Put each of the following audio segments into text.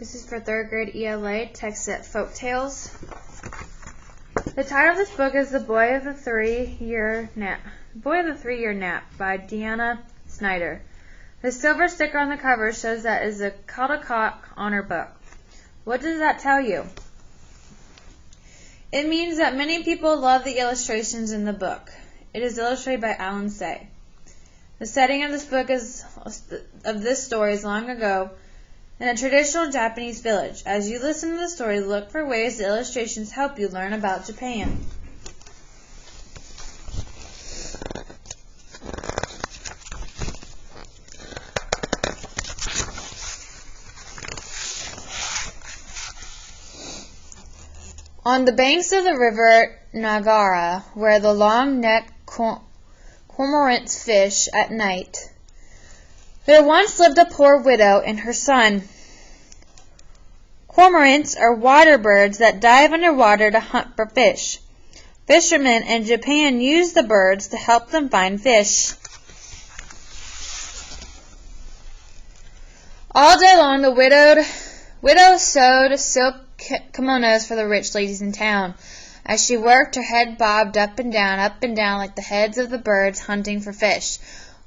This is for 3rd grade ELA, text at Folktales. The title of this book is The Boy of the Three-Year Nap by Deanna Snyder. The silver sticker on the cover shows that it is a Caldecott Honor book. What does that tell you? It means that many people love the illustrations in the book. It is illustrated by Alan Say. The setting of this story is long ago in a traditional Japanese village. As you listen to the story, look for ways the illustrations help you learn about Japan. On the banks of the river Nagara, where the long-necked cormorants fish at night, there once lived a poor widow and her son. Cormorants are water birds that dive underwater to hunt for fish. Fishermen in Japan use the birds to help them find fish. All day long, the widow sewed silk kimonos for the rich ladies in town. As she worked, her head bobbed up and down like the heads of the birds hunting for fish.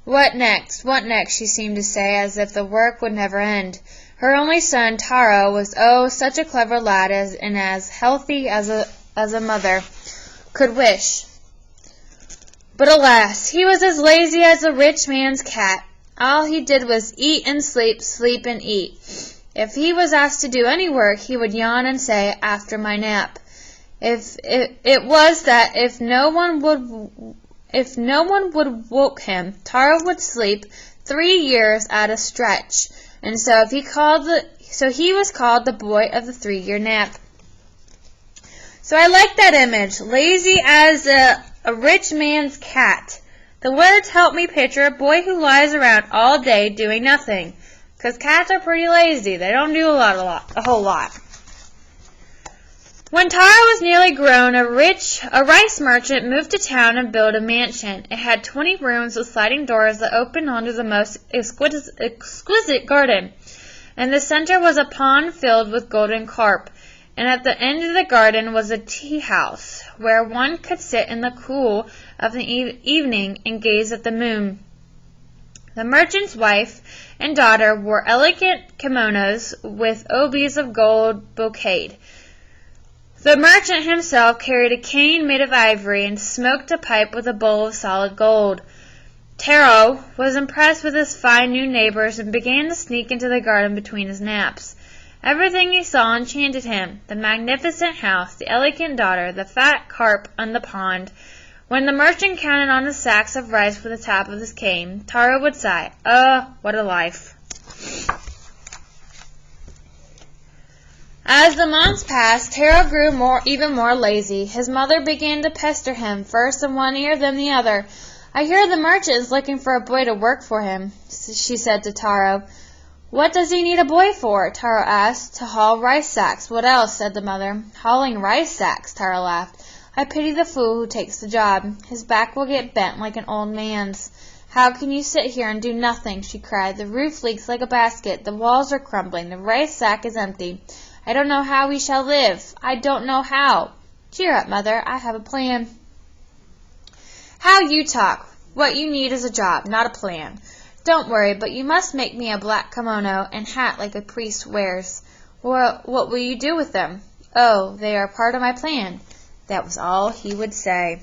What next? What next? She seemed to say, as if the work would never end. Her only son, Taro, was such a clever lad and as healthy as a mother could wish. But alas, he was as lazy as a rich man's cat. All he did was eat and sleep, sleep and eat. If he was asked to do any work, he would yawn and say, "After my nap." It was that if no one would woke him, Taro would sleep 3 years at a stretch, and so he was called the boy of the 3-year nap. So I like that image, lazy as a rich man's cat. The words help me picture a boy who lies around all day doing nothing, because cats are pretty lazy. They don't do a whole lot. When Taro was nearly grown, a rice merchant moved to town and built a mansion. It had 20 rooms with sliding doors that opened onto the most exquisite garden. In the center was a pond filled with golden carp, and at the end of the garden was a tea house, where one could sit in the cool of the evening and gaze at the moon. The merchant's wife and daughter wore elegant kimonos with obis of gold brocade. The merchant himself carried a cane made of ivory and smoked a pipe with a bowl of solid gold. Taro was impressed with his fine new neighbors and began to sneak into the garden between his naps. Everything he saw enchanted him: the magnificent house, the elegant daughter, the fat carp on the pond. When the merchant counted on his sacks of rice with the tap of his cane, Taro would sigh, what a life." As the months passed, Taro grew even more lazy. His mother began to pester him, first in one ear, then the other. "I hear the merchant is looking for a boy to work for him," she said to Taro. "What does he need a boy for?" Taro asked. "To haul rice sacks." "What else?" said the mother. "Hauling rice sacks," Taro laughed. "I pity the fool who takes the job. His back will get bent like an old man's." "How can you sit here and do nothing?" she cried. "The roof leaks like a basket. The walls are crumbling. The rice sack is empty. I don't know how we shall live. I don't know how." "Cheer up, mother. I have a plan." "How you talk. What you need is a job, not a plan. Don't worry, but you must make me a black kimono and hat like a priest wears." "What will you do with them?" "Oh, they are part of my plan." That was all he would say.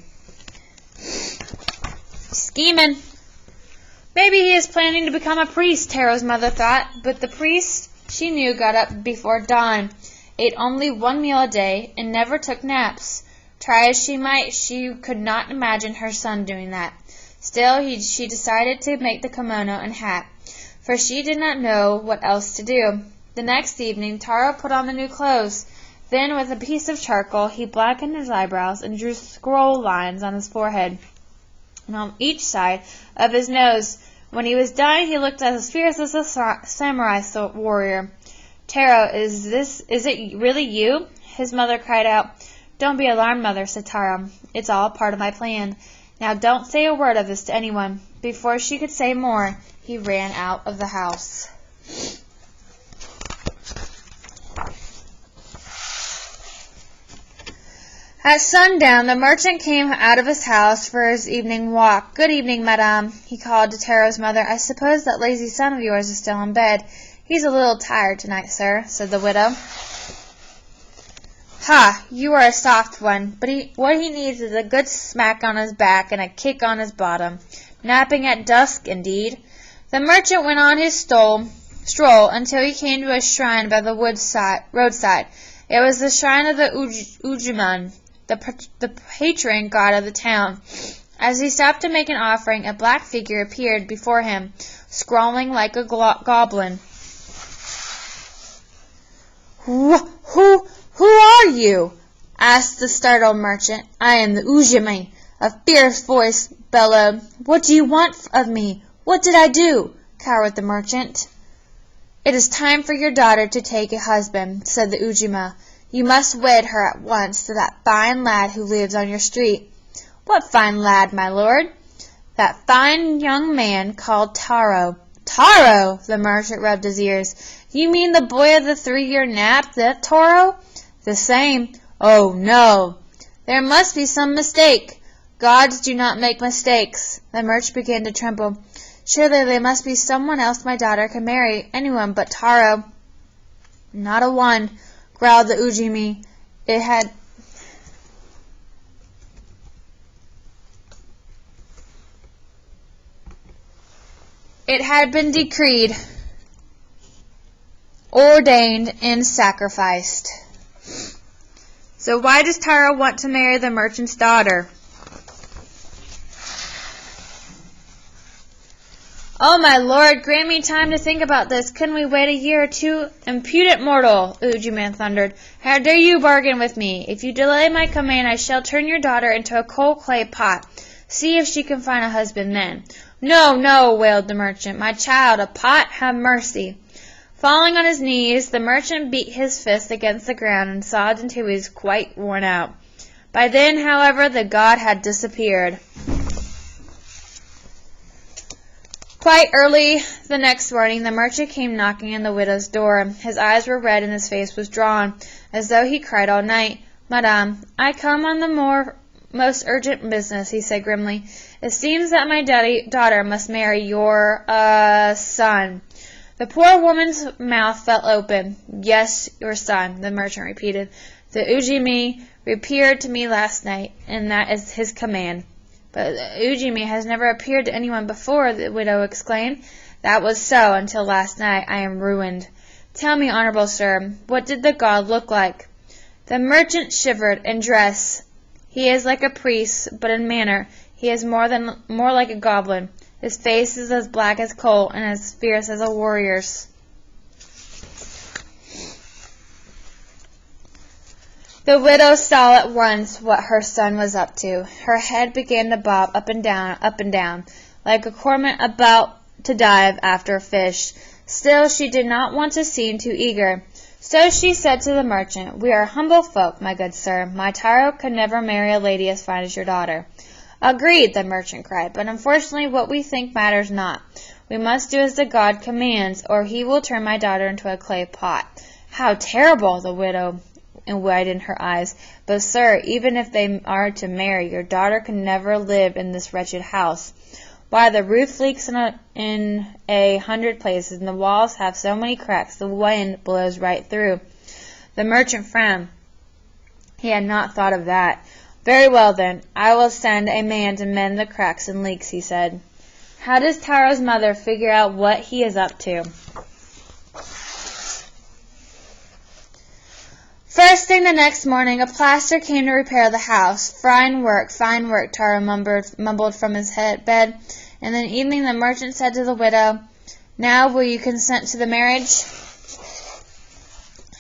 Scheming. Maybe he is planning to become a priest, Taro's mother thought, but the priest she knew got up before dawn, ate only 1 meal a day, and never took naps. Try as she might, she could not imagine her son doing that. Still, she decided to make the kimono and hat, for she did not know what else to do. The next evening, Taro put on the new clothes. Then, with a piece of charcoal, he blackened his eyebrows and drew scroll lines on his forehead and on each side of his nose. When he was done, he looked as fierce as a samurai warrior. "Taro, is it really you?" his mother cried out. "Don't be alarmed, mother," said Taro. "It's all part of my plan. Now don't say a word of this to anyone." Before she could say more, he ran out of the house. At sundown, the merchant came out of his house for his evening walk. "Good evening, madame," he called to Taro's mother. "I suppose that lazy son of yours is still in bed." "He's a little tired tonight, sir," said the widow. "Ha! You are a soft one, but what he needs is a good smack on his back and a kick on his bottom. Napping at dusk, indeed." The merchant went on his stroll until he came to a shrine by the roadside. It was the shrine of the Ujiman, the patron god of the town. As he stopped to make an offering, a black figure appeared before him, scrawling like a goblin. Who are you?" asked the startled merchant. "I am the Ujiman," a fierce voice bellowed. "What do you want of me? What did I do?" cowered the merchant. "It is time for your daughter to take a husband," said the Ujima. "You must wed her at once to that fine lad who lives on your street." "What fine lad, my lord?" "That fine young man called Taro." "Taro!" The merchant rubbed his ears. "You mean the boy of the 3-year nap, that Taro?" "The same." "Oh, no. There must be some mistake." "Gods do not make mistakes." The merchant began to tremble. "Surely there must be someone else my daughter can marry, anyone but Taro." "Not a one," growled the Ujimi. It had been decreed, ordained, and sacrificed. So why does Taro want to marry the merchant's daughter? "Oh, my lord, grant me time to think about this. Couldn't we wait a year or two?" "Impudent mortal," Ujiman thundered. "How dare you bargain with me? If you delay my command, I shall turn your daughter into a cold clay pot. See if she can find a husband then." "No, no," wailed the merchant. "My child, a pot? Have mercy." Falling on his knees, the merchant beat his fist against the ground and sobbed until he was quite worn out. By then, however, the god had disappeared. Quite early the next morning, the merchant came knocking on the widow's door. His eyes were red and his face was drawn, as though he cried all night. "Madame, I come on the most urgent business," he said grimly. "It seems that my daughter must marry your, son." The poor woman's mouth fell open. "Yes, your son," the merchant repeated. "The Ujimi appeared to me last night, and that is his command." "But Ujimi has never appeared to anyone before," the widow exclaimed. "That was so, until last night. I am ruined." "Tell me, honorable sir, what did the god look like?" The merchant shivered. "In dress, he is like a priest, but in manner, he is more like a goblin. His face is as black as coal, and as fierce as a warrior's." The widow saw at once what her son was up to. Her head began to bob up and down, like a cormorant about to dive after a fish. Still, she did not want to seem too eager. So she said to the merchant, "We are humble folk, my good sir. My Taro could never marry a lady as fine as your daughter." "Agreed," the merchant cried, "but unfortunately what we think matters not. We must do as the god commands, or he will turn my daughter into a clay pot." "How terrible!" The widow widened her eyes. "But, sir, even if they are to marry, your daughter can never live in this wretched house. Why, the roof leaks in 100 places, and the walls have so many cracks the wind blows right through." The merchant frowned. He had not thought of that. "Very well, then. I will send a man to mend the cracks and leaks," he said. "How does Taro's mother figure out what he is up to?" First thing the next morning, a plaster came to repair the house. Fine work, Taro mumbled from his bed. And in the evening the merchant said to the widow, "Now will you consent to the marriage?"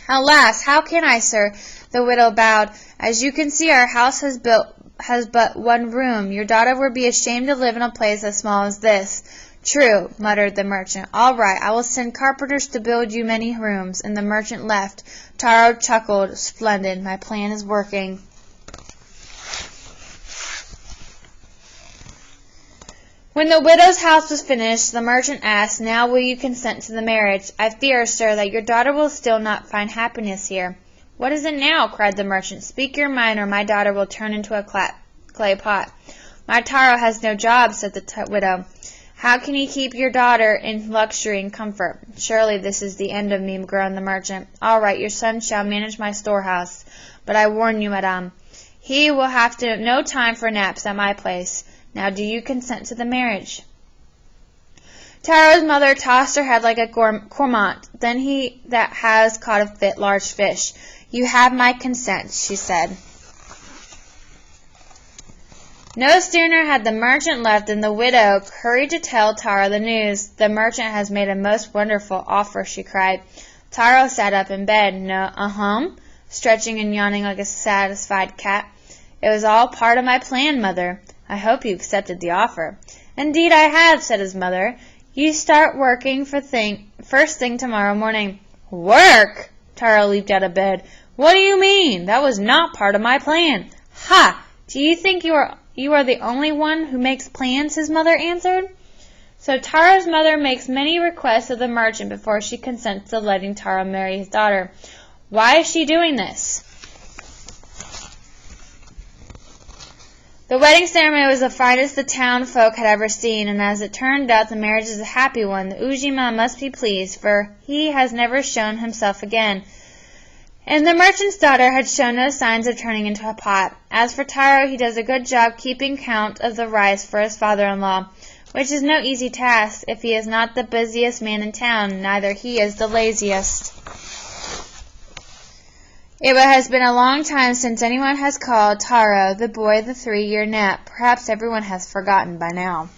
"Alas, how can I, sir?" The widow bowed. "As you can see, our house has but one room. Your daughter would be ashamed to live in a place as small as this." "True," muttered the merchant. "All right, I will send carpenters to build you many rooms." And the merchant left. Taro chuckled. "Splendid. My plan is working." When the widow's house was finished, the merchant asked, "Now will you consent to the marriage? I fear, sir, that your daughter will still not find happiness here." "What is it now?" cried the merchant. "Speak your mind, or my daughter will turn into a clay pot." "My Taro has no job," said the widow. "How can you keep your daughter in luxury and comfort?" "Surely this is the end of me," groaned the merchant. "All right, your son shall manage my storehouse. But I warn you, madame, he will have no time for naps at my place. Now do you consent to the marriage?" Taro's mother tossed her head like a cormorant, then he that has caught a large fish. "You have my consent," she said. No sooner had the merchant left than the widow hurried to tell Taro the news. "The merchant has made a most wonderful offer," she cried. Taro sat up in bed. "No, stretching and yawning like a satisfied cat. "It was all part of my plan, mother." "I hope you accepted the offer." "Indeed I have," said his mother. "You start working first thing tomorrow morning." "Work!" Taro leaped out of bed. "What do you mean? That was not part of my plan." "Ha! Do you think you are the only one who makes plans?" his mother answered. So Taro's mother makes many requests of the merchant before she consents to letting Taro marry his daughter. Why is she doing this? The wedding ceremony was the finest the town folk had ever seen, and as it turned out the marriage is a happy one. The Ujima must be pleased, for he has never shown himself again. And the merchant's daughter had shown no signs of turning into a pot. As for Taro, he does a good job keeping count of the rice for his father-in-law, which is no easy task. If he is not the busiest man in town, neither he is the laziest. It has been a long time since anyone has called Taro the boy of the 3-year nap. Perhaps everyone has forgotten by now.